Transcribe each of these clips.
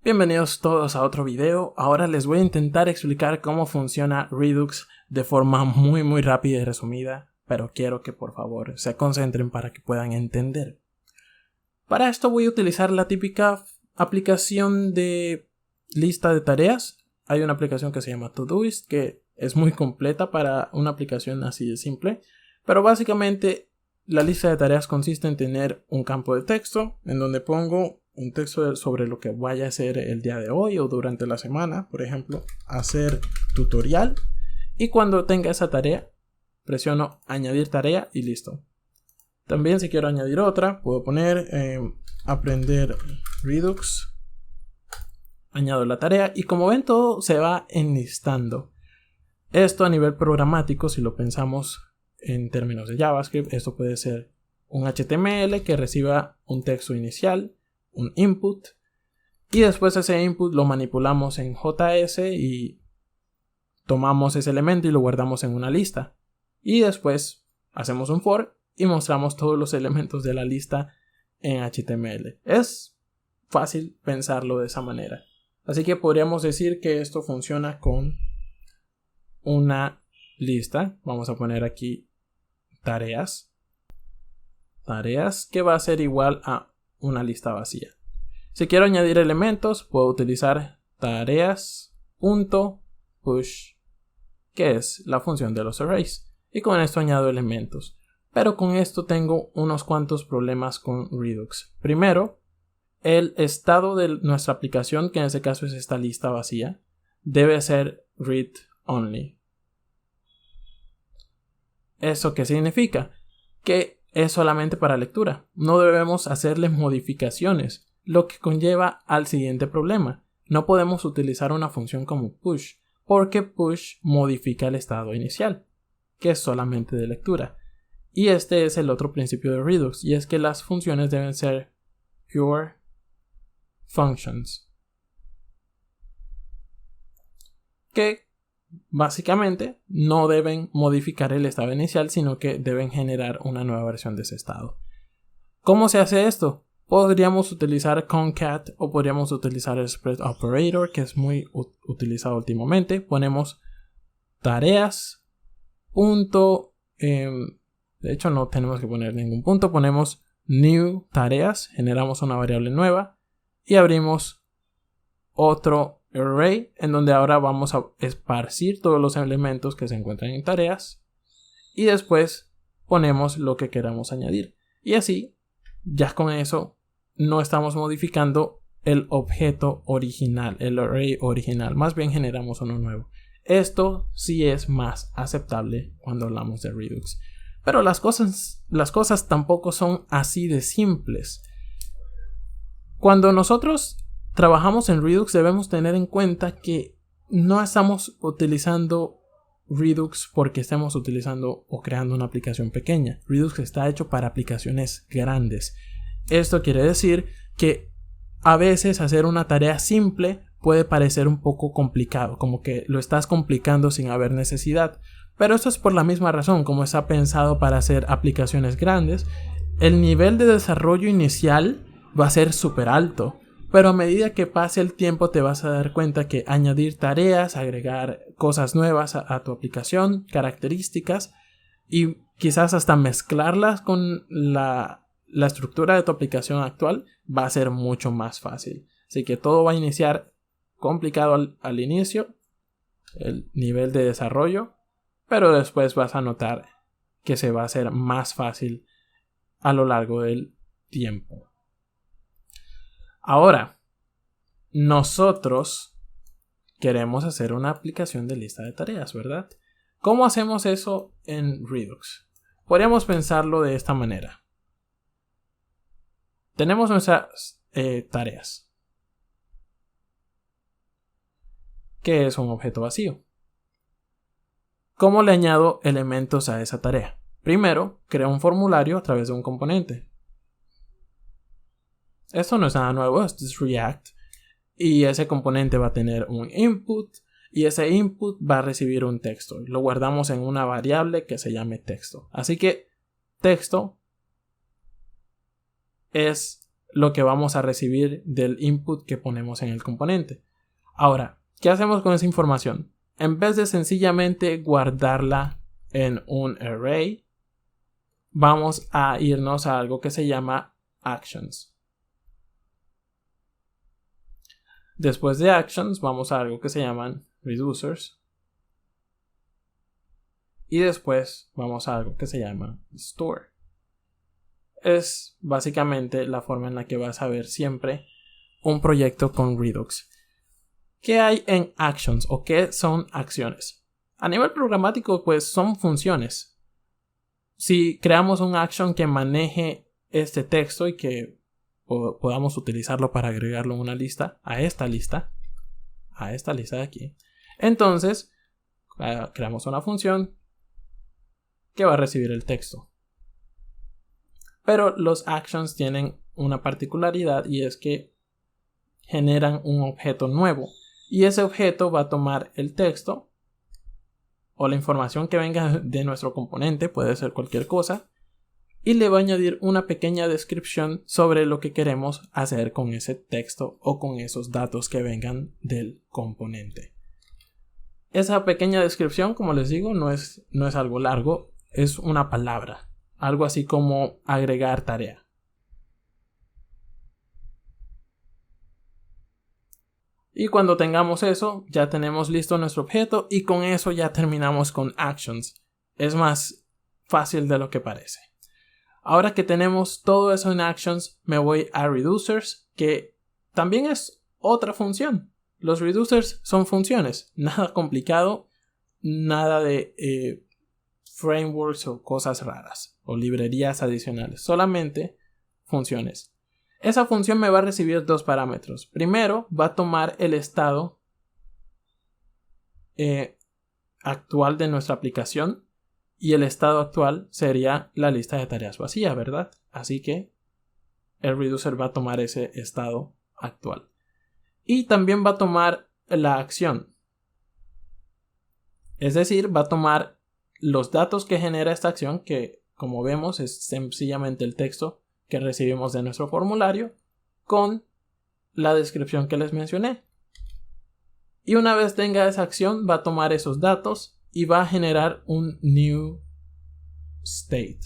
Bienvenidos todos a otro video. Ahora les voy a intentar explicar cómo funciona Redux de forma muy rápida y resumida, pero quiero que por favor se concentren para que puedan entender. Para esto voy a utilizar la típica aplicación de lista de tareas. Hay una aplicación que se llama Todoist que es muy completa para una aplicación así de simple, pero básicamente la lista de tareas consiste en tener un campo de texto en donde pongo un texto sobre lo que vaya a hacer el día de hoy o durante la semana. Por ejemplo, hacer tutorial, y cuando tenga esa tarea presiono añadir tarea y listo. También, si quiero añadir otra, puedo poner aprender Redux, añado la tarea y como ven todo se va enlistando. Esto a nivel programático, si lo pensamos en términos de JavaScript, esto puede ser un HTML que reciba un texto inicial, un input, y después ese input lo manipulamos en JS y tomamos ese elemento y lo guardamos en una lista, y después hacemos un for y mostramos todos los elementos de la lista en HTML. Es fácil pensarlo de esa manera, así que podríamos decir que esto funciona con una lista. Vamos a poner aquí tareas que va a ser igual a una lista vacía. Si quiero añadir elementos, puedo utilizar tareas.push, que es la función de los arrays, y con esto añado elementos. Pero con esto tengo unos cuantos problemas con Redux. Primero, el estado de nuestra aplicación, que en este caso es esta lista vacía, debe ser read only. ¿Eso qué significa? Que es solamente para lectura. No debemos hacerle modificaciones, lo que conlleva al siguiente problema. No podemos utilizar una función como push, porque push modifica el estado inicial, que es solamente de lectura. Y este es el otro principio de Redux, y es que las funciones deben ser pure functions, que básicamente no deben modificar el estado inicial, sino que deben generar una nueva versión de ese estado. ¿Cómo se hace esto? Podríamos utilizar concat o podríamos utilizar el spread operator, que es muy utilizado últimamente. Ponemos tareas punto, de hecho no tenemos que poner ningún punto, ponemos new tareas, generamos una variable nueva y abrimos otro array en donde ahora vamos a esparcir todos los elementos que se encuentran en tareas y después ponemos lo que queramos añadir, y así ya con eso no estamos modificando el objeto original, el array original, más bien generamos uno nuevo. Esto sí es más aceptable cuando hablamos de Redux, pero las cosas tampoco son así de simples. Cuando nosotros trabajamos en Redux debemos tener en cuenta que no estamos utilizando Redux porque estemos utilizando o creando una aplicación pequeña. Redux está hecho para aplicaciones grandes. Esto quiere decir que a veces hacer una tarea simple puede parecer un poco complicado, como que lo estás complicando sin haber necesidad. Pero esto es por la misma razón, como está pensado para hacer aplicaciones grandes, el nivel de desarrollo inicial va a ser súper alto. Pero a medida que pase el tiempo te vas a dar cuenta que añadir tareas, agregar cosas nuevas a tu aplicación, características, y quizás hasta mezclarlas con la estructura de tu aplicación actual va a ser mucho más fácil. Así que todo va a iniciar complicado al inicio, el nivel de desarrollo, pero después vas a notar que se va a hacer más fácil a lo largo del tiempo. Ahora, nosotros queremos hacer una aplicación de lista de tareas, ¿verdad? ¿Cómo hacemos eso en Redux? Podríamos pensarlo de esta manera. Tenemos nuestras tareas, que es un objeto vacío. ¿Cómo le añado elementos a esa tarea? Primero, creo un formulario a través de un componente. Esto no es nada nuevo, esto es React. Y ese componente va a tener un input y ese input va a recibir un texto. Lo guardamos en una variable que se llame texto. Así que texto es lo que vamos a recibir del input que ponemos en el componente. Ahora, ¿qué hacemos con esa información? En vez de sencillamente guardarla en un array, vamos a irnos a algo que se llama actions. Después de actions vamos a algo que se llaman reducers. Y después vamos a algo que se llama store. Es básicamente la forma en la que vas a ver siempre un proyecto con Redux. ¿Qué hay en actions o qué son acciones? A nivel programático, pues son funciones. Si creamos un action que maneje este texto y que podamos utilizarlo para agregarlo en una lista, a esta lista de aquí, entonces creamos una función que va a recibir el texto. Pero los actions tienen una particularidad y es que generan un objeto nuevo. Y ese objeto va a tomar el texto o la información que venga de nuestro componente, puede ser cualquier cosa, y le va a añadir una pequeña descripción sobre lo que queremos hacer con ese texto o con esos datos que vengan del componente. Esa pequeña descripción, como les digo, no es algo largo, es una palabra, algo así como agregar tarea. Y cuando tengamos eso, ya tenemos listo nuestro objeto y con eso ya terminamos con actions. Es más fácil de lo que parece. Ahora que tenemos todo eso en actions, me voy a reducers, que también es otra función. Los reducers son funciones, nada complicado, nada de frameworks o cosas raras o librerías adicionales, solamente funciones. Esa función me va a recibir dos parámetros. Primero, va a tomar el estado actual de nuestra aplicación y el estado actual sería la lista de tareas vacía, ¿verdad? Así que el reducer va a tomar ese estado actual. Y también va a tomar la acción. Es decir, va a tomar los datos que genera esta acción, que como vemos es sencillamente el texto que recibimos de nuestro formulario con la descripción que les mencioné. Y una vez tenga esa acción, va a tomar esos datos y va a generar un new state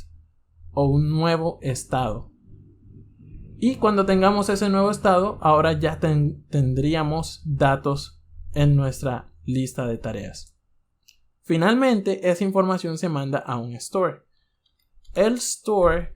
o un nuevo estado. Y cuando tengamos ese nuevo estado, ahora ya tendríamos datos en nuestra lista de tareas. Finalmente, esa información se manda a un store. El store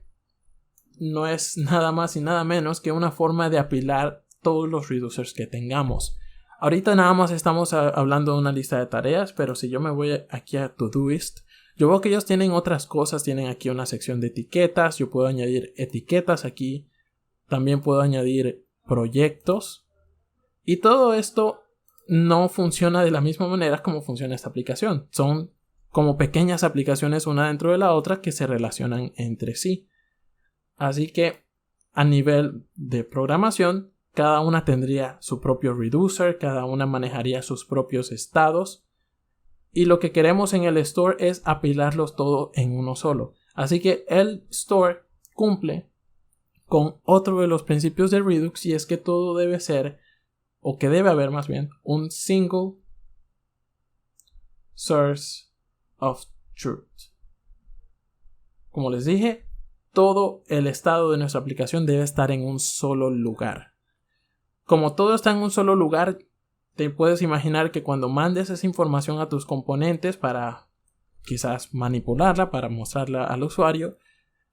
no es nada más y nada menos que una forma de apilar todos los reducers que tengamos. Ahorita nada más estamos hablando de una lista de tareas, pero si yo me voy aquí a Todoist, yo veo que ellos tienen otras cosas. Tienen aquí una sección de etiquetas. Yo puedo añadir etiquetas aquí. También puedo añadir proyectos. Y todo esto no funciona de la misma manera como funciona esta aplicación. Son como pequeñas aplicaciones una dentro de la otra que se relacionan entre sí. Así que a nivel de programación, cada una tendría su propio reducer, cada una manejaría sus propios estados. Y lo que queremos en el store es apilarlos todo en uno solo. Así que el store cumple con otro de los principios de Redux, y es que todo debe ser, o que debe haber más bien, un single source of truth. Como les dije, todo el estado de nuestra aplicación debe estar en un solo lugar. Como todo está en un solo lugar, te puedes imaginar que cuando mandes esa información a tus componentes para quizás manipularla, para mostrarla al usuario,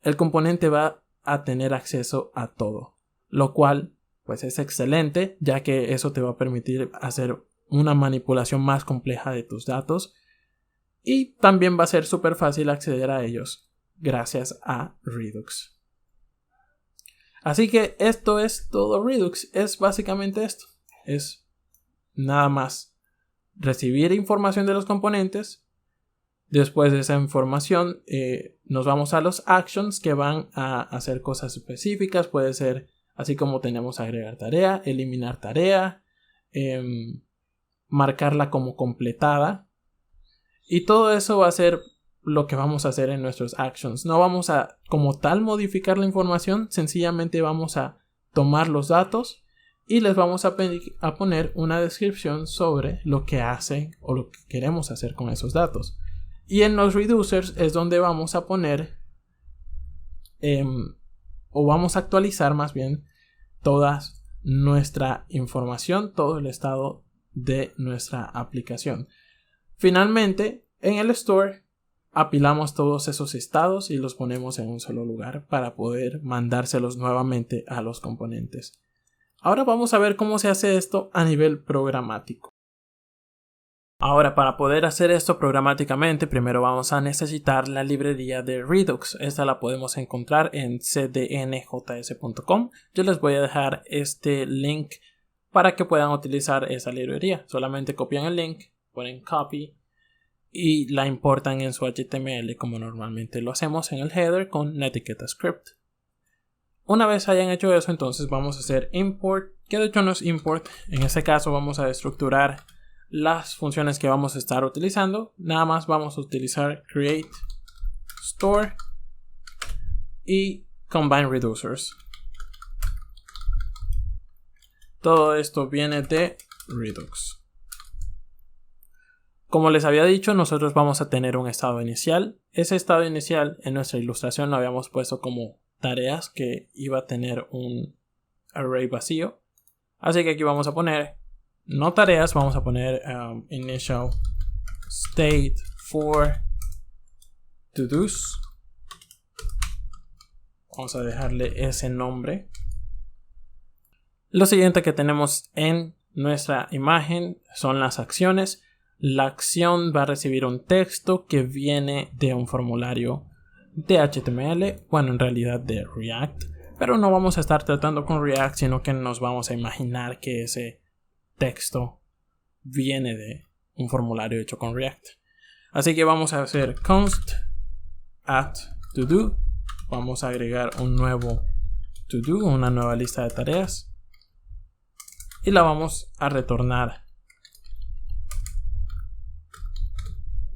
el componente va a tener acceso a todo, lo cual pues es excelente, ya que eso te va a permitir hacer una manipulación más compleja de tus datos, y también va a ser súper fácil acceder a ellos gracias a Redux. Así que esto es todo Redux. Es básicamente esto. Es nada más recibir información de los componentes. Después de esa información nos vamos a los actions, que van a hacer cosas específicas. Puede ser así como tenemos agregar tarea, eliminar tarea, marcarla como completada. Y todo eso va a ser lo que vamos a hacer en nuestros actions. No vamos a como tal modificar la información, sencillamente vamos a tomar los datos y les vamos a poner una descripción sobre lo que hacen o lo que queremos hacer con esos datos. Y en los reducers es donde vamos a poner o vamos a actualizar más bien toda nuestra información, todo el estado de nuestra aplicación. Finalmente, en el store apilamos todos esos estados y los ponemos en un solo lugar para poder mandárselos nuevamente a los componentes. Ahora vamos a ver cómo se hace esto a nivel programático. Ahora, para poder hacer esto programáticamente, primero vamos a necesitar la librería de Redux. Esta la podemos encontrar en cdnjs.com. Yo les voy a dejar este link para que puedan utilizar esa librería. Solamente copian el link, ponen copy y la importan en su HTML como normalmente lo hacemos en el header con la etiqueta script. Una vez hayan hecho eso, entonces vamos a hacer import, que de hecho no es import. En este caso vamos a estructurar las funciones que vamos a estar utilizando. Nada más vamos a utilizar create, store y combine reducers. Todo esto viene de Redux. Como les había dicho, nosotros vamos a tener un estado inicial. Ese estado inicial en nuestra ilustración lo habíamos puesto como tareas, que iba a tener un array vacío. Así que aquí vamos a poner no tareas, vamos a poner initial state for to-dos. Vamos a dejarle ese nombre. Lo siguiente que tenemos en nuestra imagen son las acciones. La acción va a recibir un texto que viene de un formulario de HTML, bueno, en realidad de React, pero no vamos a estar tratando con React, sino que nos vamos a imaginar que ese texto viene de un formulario hecho con React. Así que vamos a hacer const add to do. Vamos a agregar un nuevo to do, una nueva lista de tareas, y la vamos a retornar.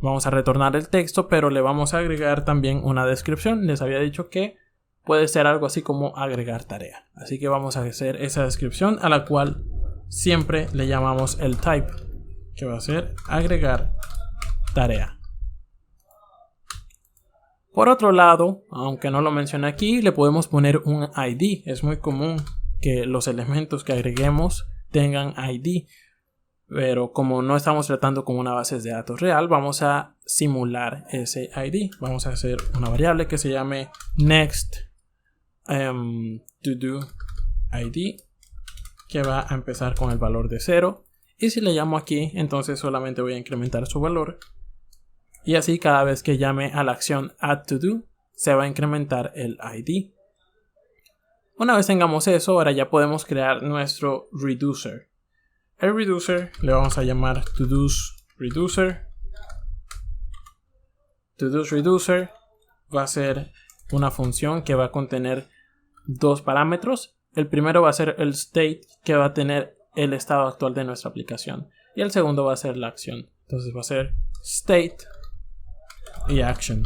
Vamos a retornar el texto, pero le vamos a agregar también una descripción. Les había dicho que puede ser algo así como agregar tarea. Así que vamos a hacer esa descripción, a la cual siempre le llamamos el type, que va a ser agregar tarea. Por otro lado, aunque no lo mencioné aquí, le podemos poner un ID. Es muy común que los elementos que agreguemos tengan ID. Pero como no estamos tratando con una base de datos real, vamos a simular ese ID. Vamos a hacer una variable que se llame next to do ID, que va a empezar con el valor de 0. Y si le llamo aquí, entonces solamente voy a incrementar su valor. Y así cada vez que llame a la acción add to do, se va a incrementar el ID. Una vez tengamos eso, ahora ya podemos crear nuestro reducer. El reducer le vamos a llamar todos reducer. Todos reducer va a ser una función que va a contener dos parámetros. El primero va a ser el state, que va a tener el estado actual de nuestra aplicación, y el segundo va a ser la acción. Entonces va a ser state y action.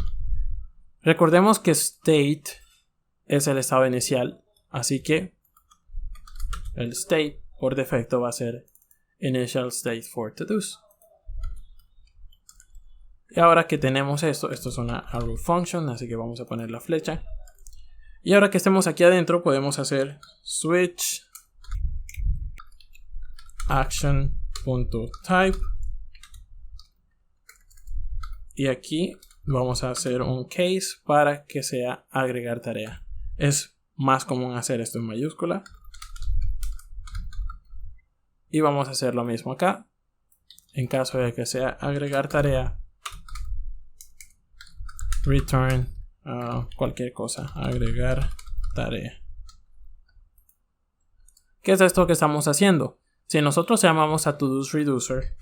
Recordemos que state es el estado inicial, así que el state por defecto va a ser initial state for to-dos. Y ahora que tenemos esto es una arrow function, así que vamos a poner la flecha. Y ahora que estemos aquí adentro, podemos hacer switch action.type. Y aquí vamos a hacer un case para que sea agregar tarea. Es más común hacer esto en mayúscula. Y vamos a hacer lo mismo acá. En caso de que sea agregar tarea, return cualquier cosa, agregar tarea. ¿Qué es esto que estamos haciendo? Si nosotros llamamos a todos reducer,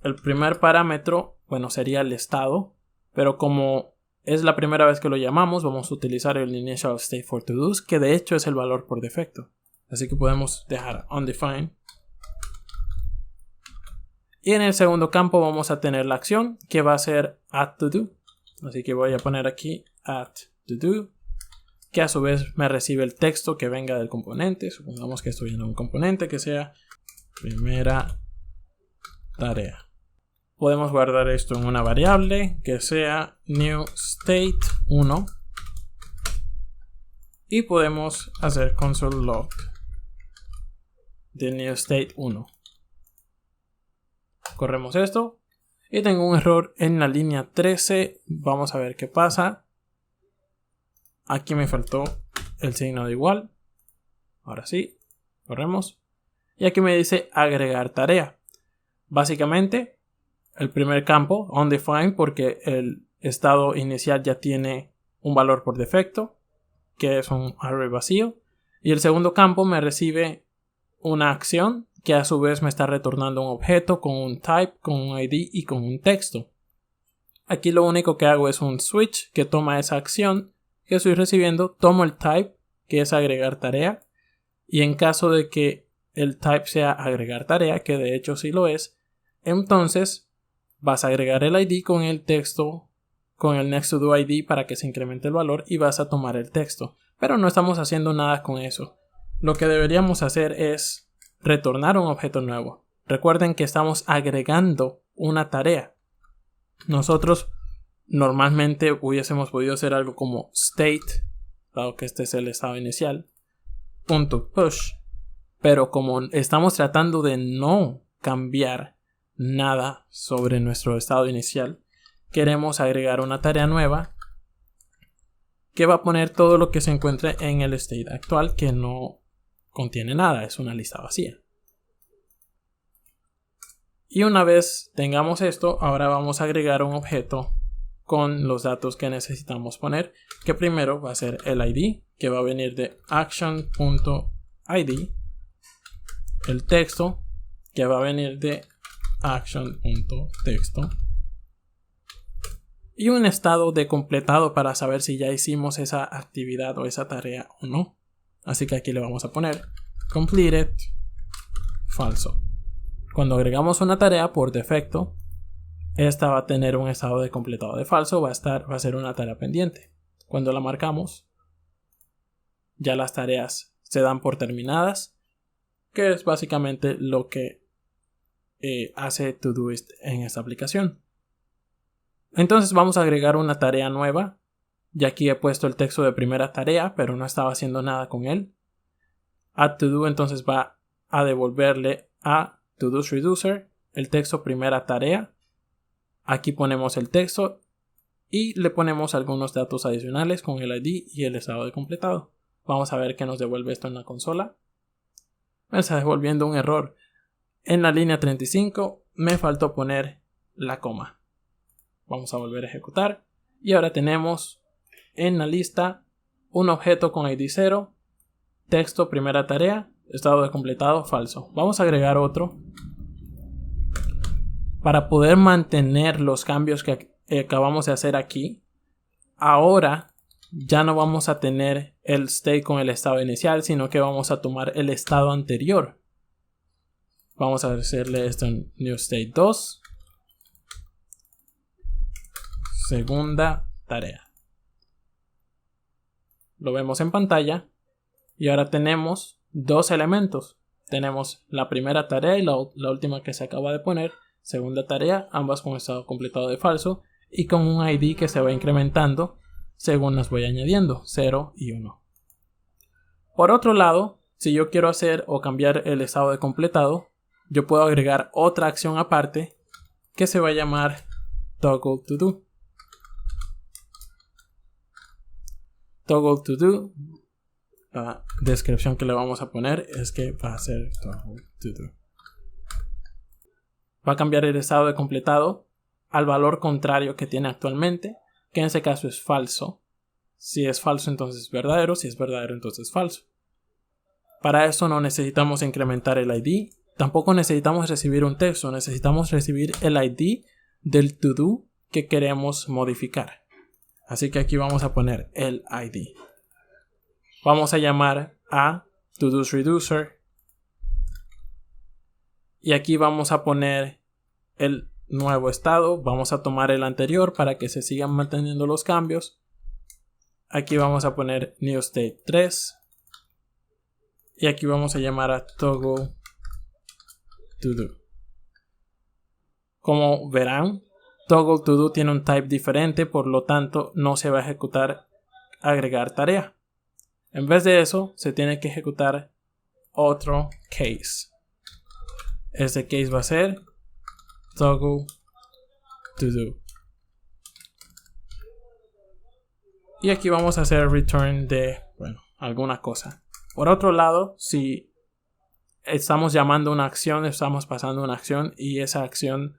el primer parámetro, bueno, sería el estado, pero como es la primera vez que lo llamamos, vamos a utilizar el initial state for todos, que de hecho es el valor por defecto. Así que podemos dejar undefined. Y en el segundo campo vamos a tener la acción, que va a ser add to do. Así que voy a poner aquí add to do, que a su vez me recibe el texto que venga del componente. Supongamos que estoy en un componente que sea primera tarea. Podemos guardar esto en una variable que sea new state 1 y podemos hacer console log de new state 1. Corremos esto y tengo un error en la línea 13. Vamos a ver qué pasa. Aquí me faltó el signo de igual. Ahora sí, corremos. Y aquí me dice agregar tarea. Básicamente, el primer campo, undefined, porque el estado inicial ya tiene un valor por defecto, que es un array vacío. Y el segundo campo me recibe una acción que a su vez me está retornando un objeto con un type, con un ID y con un texto. Aquí lo único que hago es un switch que toma esa acción que estoy recibiendo, tomo el type, que es agregar tarea, y en caso de que el type sea agregar tarea, que de hecho sí lo es, entonces vas a agregar el ID con el texto, con el next to do ID para que se incremente el valor y vas a tomar el texto. Pero no estamos haciendo nada con eso. Lo que deberíamos hacer es retornar un objeto nuevo. Recuerden que estamos agregando una tarea. Nosotros normalmente hubiésemos podido hacer algo como state, dado que este es el estado inicial, .push, pero como estamos tratando de no cambiar nada sobre nuestro estado inicial, queremos agregar una tarea nueva que va a poner todo lo que se encuentre en el state actual, que no contiene nada, es una lista vacía. Y una vez tengamos esto, ahora vamos a agregar un objeto con los datos que necesitamos poner, que primero va a ser el ID, que va a venir de action.id, el texto, que va a venir de action.texto, y un estado de completado para saber si ya hicimos esa actividad o esa tarea o no. Así que aquí le vamos a poner completed falso. Cuando agregamos una tarea por defecto, esta va a tener un estado de completado de falso, va a ser una tarea pendiente. Cuando la marcamos, ya las tareas se dan por terminadas, que es básicamente lo que hace Todoist en esta aplicación. Entonces vamos a agregar una tarea nueva. Y aquí he puesto el texto de primera tarea, pero no estaba haciendo nada con él. Add to do entonces va a devolverle a Todoist Reducer el texto primera tarea. Aquí ponemos el texto y le ponemos algunos datos adicionales con el ID y el estado de completado. Vamos a ver qué nos devuelve esto en la consola. Me está devolviendo un error. En la línea 35 me faltó poner la coma. Vamos a volver a ejecutar. Y ahora tenemos en la lista un objeto con ID 0, texto primera tarea, estado de completado falso. Vamos a agregar otro para poder mantener los cambios que acabamos de hacer aquí. Ahora ya no vamos a tener el state con el estado inicial, sino que vamos a tomar el estado anterior. Vamos a hacerle esto en new state 2, segunda tarea. Lo vemos en pantalla y ahora tenemos dos elementos. Tenemos la primera tarea y la última que se acaba de poner, segunda tarea, ambas con estado completado de falso y con un ID que se va incrementando según las voy añadiendo, 0 y 1. Por otro lado, si yo quiero hacer o cambiar el estado de completado, yo puedo agregar otra acción aparte que se va a llamar toggle to do. Toggle to do, la descripción que le vamos a poner es que va a ser toggle to do. Va a cambiar el estado de completado al valor contrario que tiene actualmente, que en ese caso es falso. Si es falso, entonces es verdadero. Si es verdadero, entonces es falso. Para eso no necesitamos incrementar el ID. Tampoco necesitamos recibir un texto. Necesitamos recibir el ID del to-do que queremos modificar. Así que aquí vamos a poner el ID. Vamos a llamar a Todoist Reducer. Y aquí vamos a poner el nuevo estado. Vamos a tomar el anterior para que se sigan manteniendo los cambios. Aquí vamos a poner new state 3. Y aquí vamos a llamar a toggle to do. Como verán, toggle to do tiene un type diferente, por lo tanto no se va a ejecutar agregar tarea. En vez de eso, se tiene que ejecutar otro case. Este case va a ser toggle to do. Y aquí vamos a hacer return de, alguna cosa. Por otro lado, si estamos llamando una acción, estamos pasando una acción y esa acción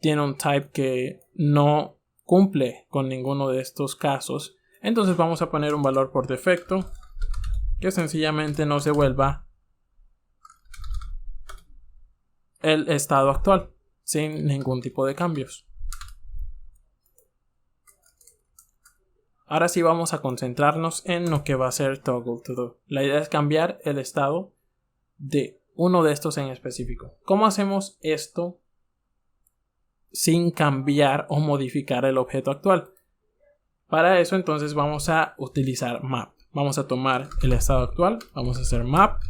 tiene un type que no cumple con ninguno de estos casos, entonces vamos a poner un valor por defecto que sencillamente nos devuelva el estado actual sin ningún tipo de cambios. Ahora sí vamos a concentrarnos en lo que va a ser toggle to do. La idea es cambiar el estado de uno de estos en específico. ¿Cómo hacemos esto sin cambiar o modificar el objeto actual? Para eso entonces vamos a utilizar map. Vamos a tomar el estado actual, vamos a hacer map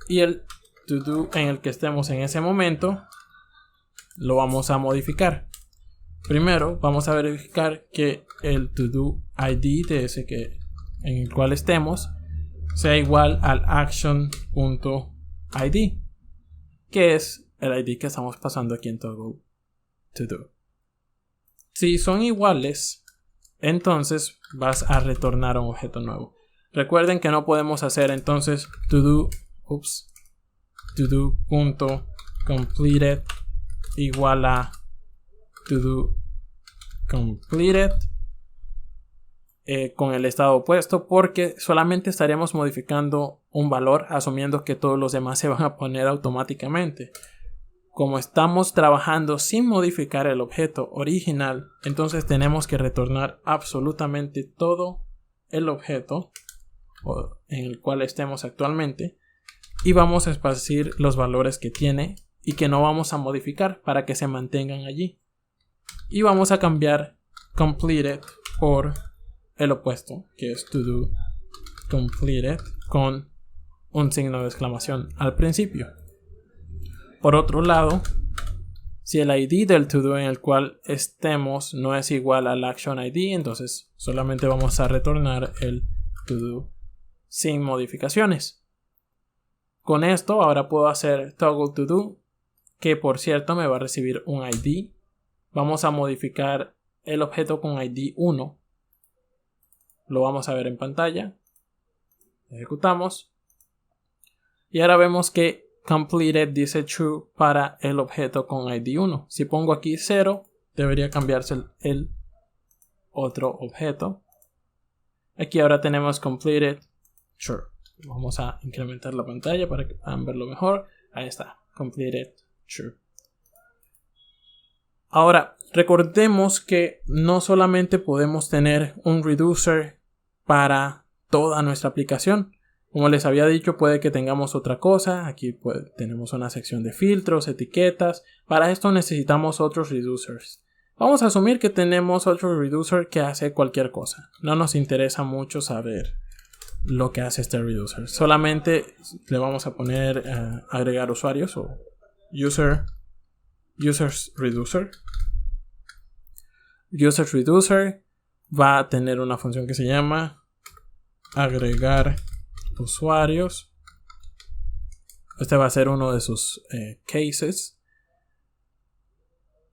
y el to do en el que estemos en ese momento lo vamos a modificar. Primero vamos a verificar que el to do ID de ese en el cual estemos sea igual al action.id, que es el ID que estamos pasando aquí en toggle to do. Si son iguales, entonces vas a retornar un objeto nuevo. Recuerden que no podemos hacer entonces to do.completed igual a to do completed con el estado opuesto, porque solamente estaríamos modificando un valor asumiendo que todos los demás se van a poner automáticamente. Como estamos trabajando sin modificar el objeto original, entonces tenemos que retornar absolutamente todo el objeto en el cual estemos actualmente y vamos a esparcir los valores que tiene y que no vamos a modificar para que se mantengan allí. Y vamos a cambiar completed por el opuesto, que es to do completed con un signo de exclamación al principio. Por otro lado, si el ID del to do en el cual estemos no es igual al action ID, entonces solamente vamos a retornar el to do sin modificaciones. Con esto ahora puedo hacer toggle to do, que por cierto me va a recibir un ID. Vamos a modificar el objeto con ID 1. Lo vamos a ver en pantalla. Ejecutamos. Y ahora vemos que completed dice true para el objeto con ID 1. Si pongo aquí 0, debería cambiarse el otro objeto. Aquí ahora tenemos completed true. Vamos a incrementar la pantalla para que puedan verlo mejor. Ahí está, completed true. Ahora, recordemos que no solamente podemos tener un reducer para toda nuestra aplicación. Como les había dicho, puede que tengamos otra cosa. Aquí tenemos una sección de filtros, etiquetas. Para esto necesitamos otros reducers. Vamos a asumir que tenemos otro reducer que hace cualquier cosa. No nos interesa mucho saber lo que hace este reducer. Solamente le vamos a poner agregar usuarios o users reducer. Users reducer va a tener una función que se llama agregar usuarios. Este va a ser uno de sus cases.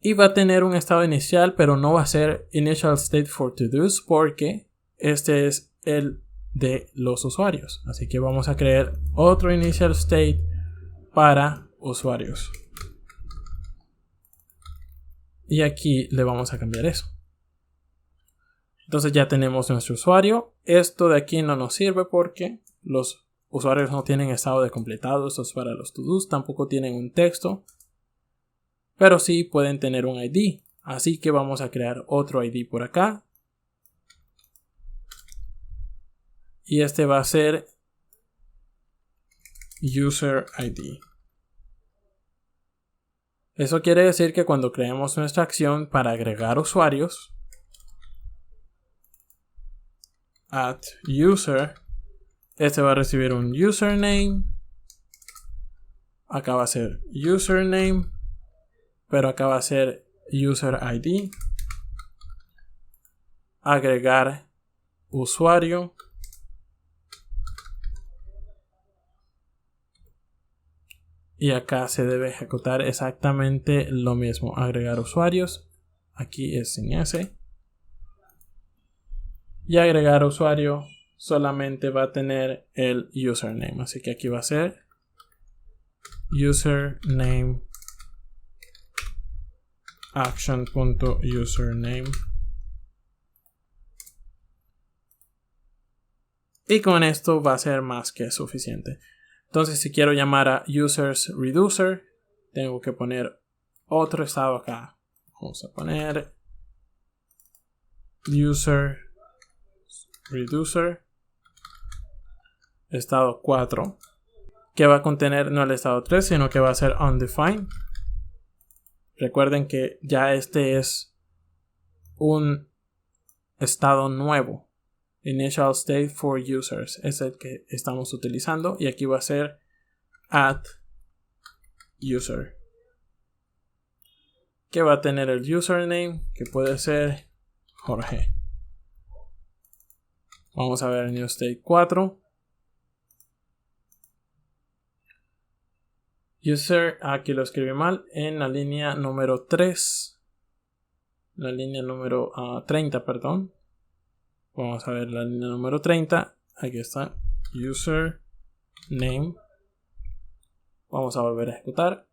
Y va a tener un estado inicial, pero no va a ser initial state for to-dos porque este es el de los usuarios. Así que vamos a crear otro initial state para usuarios. Y aquí le vamos a cambiar eso. Entonces ya tenemos nuestro usuario. Esto de aquí no nos sirve porque los usuarios no tienen estado de completado. Esto es para los to-dos. Tampoco tienen un texto. Pero sí pueden tener un ID. Así que vamos a crear otro ID por acá. Y este va a ser user ID. Eso quiere decir que cuando creemos nuestra acción para agregar usuarios, @user. Este va a recibir un username. Acá va a ser username, pero acá va a ser user ID. Agregar usuario. Y acá se debe ejecutar exactamente lo mismo. Agregar usuarios. Aquí es sin S. Y agregar usuario solamente va a tener el username. Así que aquí va a ser username action.username. Y con esto va a ser más que suficiente. Entonces, si quiero llamar a users reducer, tengo que poner otro estado acá. Vamos a poner user reducer estado 4, que va a contener no el estado 3, sino que va a ser undefined. Recuerden que ya este es un estado nuevo. Initial state for users es el que estamos utilizando, y aquí va a ser @user, que va a tener el username, que puede ser Jorge. Vamos a ver el new state 4. User, aquí lo escribí mal, en la línea número 3. La línea número 30, perdón. Vamos a ver la línea número 30. Aquí está. User name. Vamos a volver a ejecutar.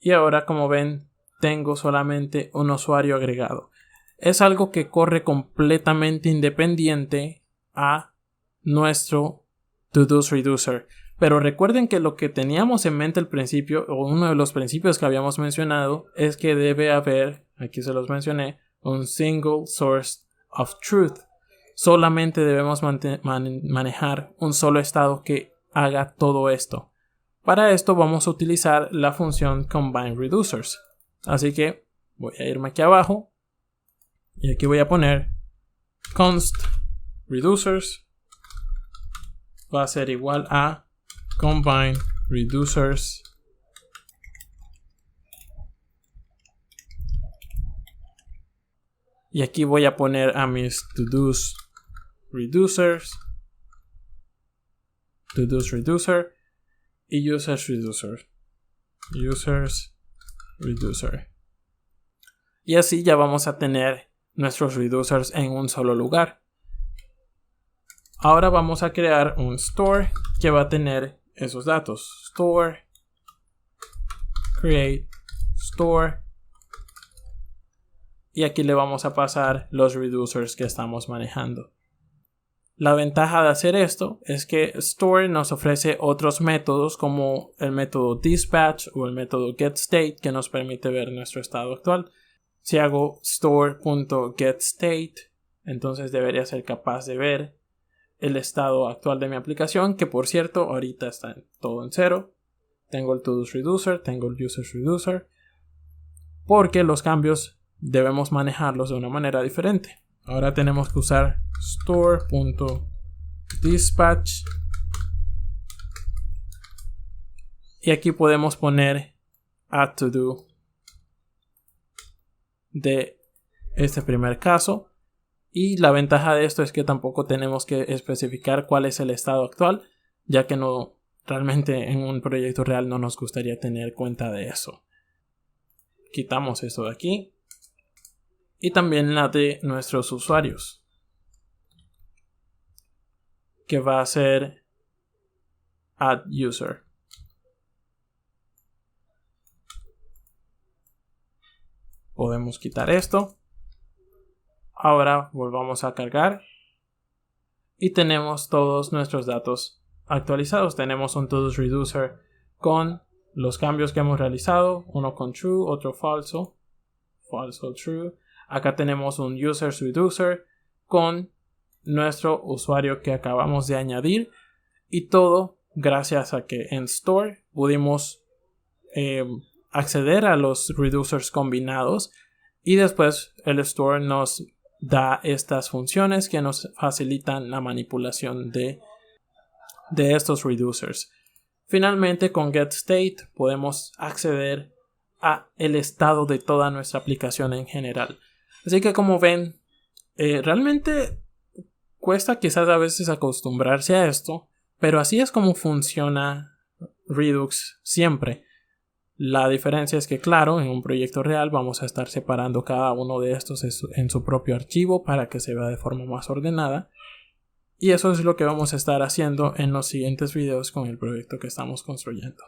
Y ahora, como ven, tengo solamente un usuario agregado. Es algo que corre completamente independiente a nuestro to-dos reducer. Pero recuerden que lo que teníamos en mente al principio, o uno de los principios que habíamos mencionado, es que debe haber, aquí se los mencioné, un single source of truth. Solamente debemos manejar un solo estado que haga todo esto. Para esto vamos a utilizar la función combine reducers. Así que voy a irme aquí abajo y aquí voy a poner const reducers va a ser igual a combine reducers y aquí voy a poner a mis to-dos reducers, to-dos reducer y users reducer, users reducer, y así ya vamos a tener nuestros reducers en un solo lugar. Ahora vamos a crear un store que va a tener esos datos. Store, create, store. Y aquí le vamos a pasar los reducers que estamos manejando. La ventaja de hacer esto es que store nos ofrece otros métodos como el método dispatch o el método getState, que nos permite ver nuestro estado actual. Si hago store.getState, entonces debería ser capaz de ver el estado actual de mi aplicación, que por cierto ahorita está todo en 0. Tengo el to-dos reducer, tengo el users reducer, porque los cambios debemos manejarlos de una manera diferente. Ahora tenemos que usar store.dispatch y aquí podemos poner add to do de este primer caso. Y la ventaja de esto es que tampoco tenemos que especificar cuál es el estado actual, ya que no, realmente en un proyecto real no nos gustaría tener cuenta de eso. Quitamos esto de aquí. Y también la de nuestros usuarios, que va a ser add user. Podemos quitar esto. Ahora volvamos a cargar y tenemos todos nuestros datos actualizados. Tenemos un to-dos reducer con los cambios que hemos realizado, uno con true, otro falso, falso, true. Acá tenemos un users reducer con nuestro usuario que acabamos de añadir, y todo gracias a que en store pudimos acceder a los reducers combinados, y después el store nos da estas funciones que nos facilitan la manipulación de estos reducers. Finalmente, con getState podemos acceder a el estado de toda nuestra aplicación en general. Así que, como ven, realmente cuesta quizás a veces acostumbrarse a esto, pero así es como funciona Redux siempre. La diferencia es que, claro, en un proyecto real vamos a estar separando cada uno de estos en su propio archivo para que se vea de forma más ordenada. Y eso es lo que vamos a estar haciendo en los siguientes videos con el proyecto que estamos construyendo.